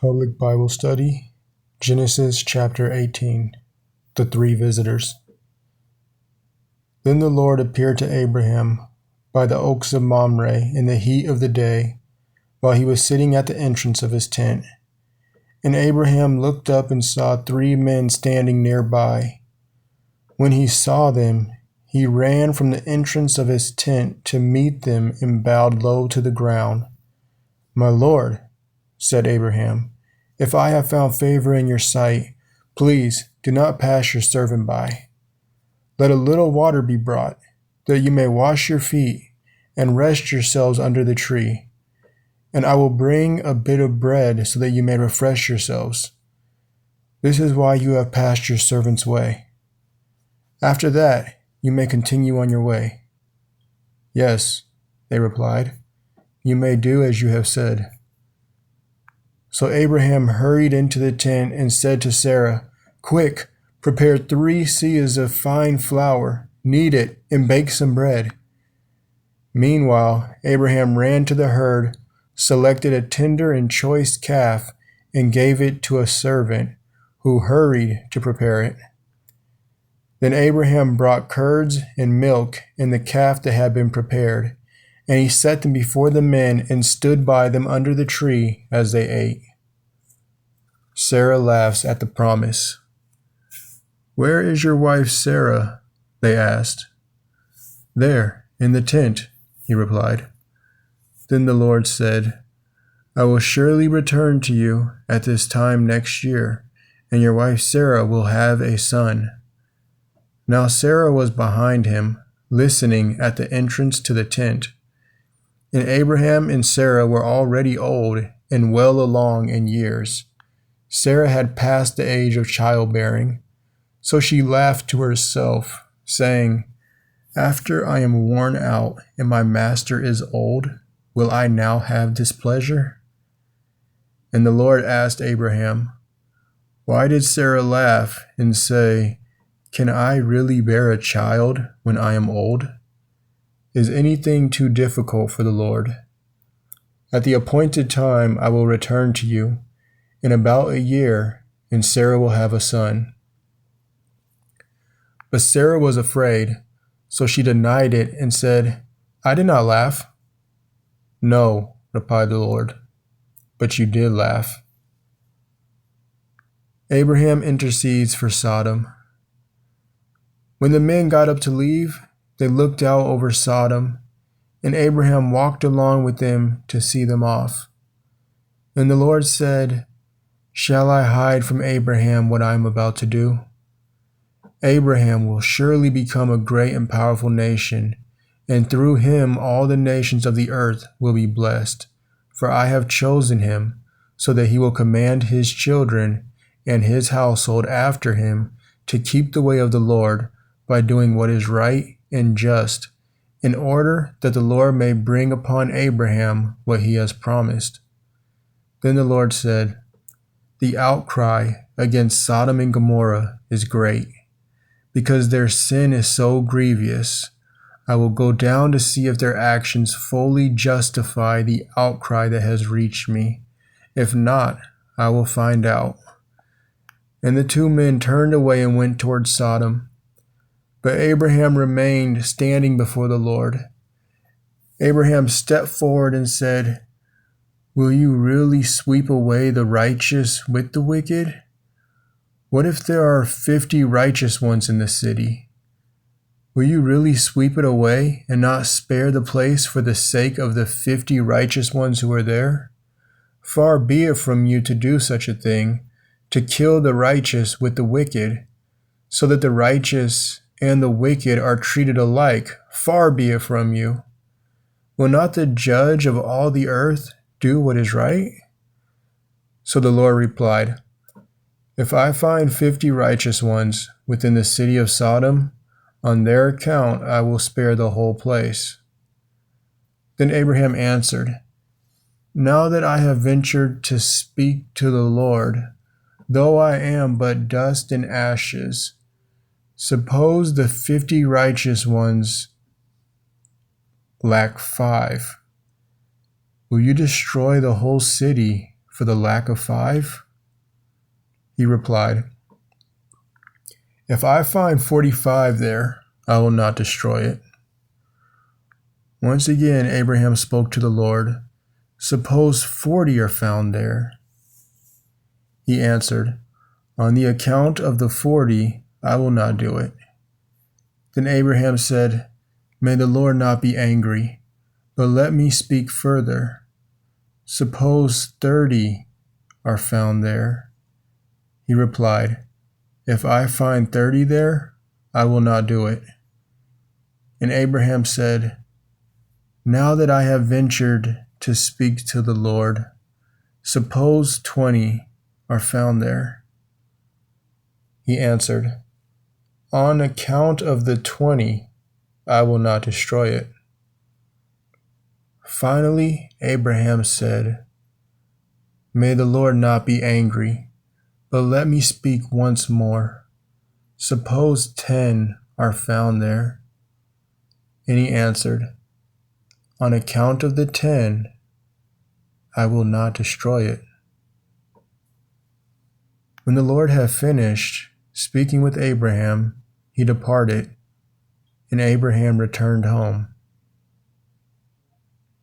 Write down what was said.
Public Bible Study, Genesis chapter 18. The three visitors. Then the Lord appeared to Abraham by the oaks of Mamre in the heat of the day, while he was sitting at the entrance of his tent. And Abraham looked up and saw three men standing nearby. When he saw them, he ran from the entrance of his tent to meet them and bowed low to the ground. "My Lord," said Abraham, "if I have found favor in your sight, please do not pass your servant by. Let a little water be brought, that you may wash your feet and rest yourselves under the tree. And I will bring a bit of bread so that you may refresh yourselves. This is why you have passed your servant's way. After that, you may continue on your way." "Yes," they replied, "you may do as you have said." So Abraham hurried into the tent and said to Sarah, "Quick, prepare 3 seahs of fine flour, knead it, and bake some bread." Meanwhile, Abraham ran to the herd, selected a tender and choice calf, and gave it to a servant, who hurried to prepare it. Then Abraham brought curds and milk and the calf that had been prepared, and he set them before the men and stood by them under the tree as they ate. Sarah laughs at the promise. "Where is your wife Sarah?" they asked. "There, in the tent," he replied. Then the Lord said, "I will surely return to you at this time next year, and your wife Sarah will have a son." Now Sarah was behind him, listening at the entrance to the tent. And Abraham and Sarah were already old and well along in years. Sarah had passed the age of childbearing, so she laughed to herself, saying, "After I am worn out and my master is old, will I now have displeasure?" And the Lord asked Abraham, "Why did Sarah laugh and say, 'Can I really bear a child when I am old?' Is anything too difficult for the Lord? At the appointed time I will return to you, in about a year, and Sarah will have a son." But Sarah was afraid, so she denied it and said, "I did not laugh." "No," replied the Lord, "but you did laugh." Abraham intercedes for Sodom. When the men got up to leave, they looked out over Sodom, and Abraham walked along with them to see them off. And the Lord said, "Shall I hide from Abraham what I am about to do? Abraham will surely become a great and powerful nation, and through him all the nations of the earth will be blessed. For I have chosen him, so that he will command his children and his household after him to keep the way of the Lord by doing what is right and just, in order that the Lord may bring upon Abraham what he has promised." Then the Lord said, "The outcry against Sodom and Gomorrah is great, because their sin is so grievous. I will go down to see if their actions fully justify the outcry that has reached me. If not, I will find out." And the 2 men turned away and went toward Sodom. But Abraham remained standing before the Lord. Abraham stepped forward and said, "Will you really sweep away the righteous with the wicked? What if there are 50 righteous ones in the city? Will you really sweep it away and not spare the place for the sake of the 50 righteous ones who are there? Far be it from you to do such a thing, to kill the righteous with the wicked, so that the righteous and the wicked are treated alike. Far be it from you. Will not the judge of all the earth do what is right?" So the Lord replied, "If I find 50 righteous ones within the city of Sodom, on their account I will spare the whole place." Then Abraham answered, "Now that I have ventured to speak to the Lord, though I am but dust and ashes, suppose the 50 righteous ones lack 5. Will you destroy the whole city for the lack of 5? He replied, If I find 45 there, I will not destroy it. Once again, Abraham spoke to the Lord, Suppose 40 are found there. He answered, On the account of the 40, I will not do it. Then Abraham said, May the Lord not be angry, but let me speak further. Suppose 30 are found there. He replied, If I find 30 there, I will not do it. And Abraham said, Now that I have ventured to speak to the Lord, suppose 20 are found there. He answered, On account of the 20, I will not destroy it. Finally, Abraham said, May the Lord not be angry, but let me speak once more. Suppose 10 are found there. And he answered, On account of the 10, I will not destroy it. When the Lord had finished speaking with Abraham, he departed, and Abraham returned home.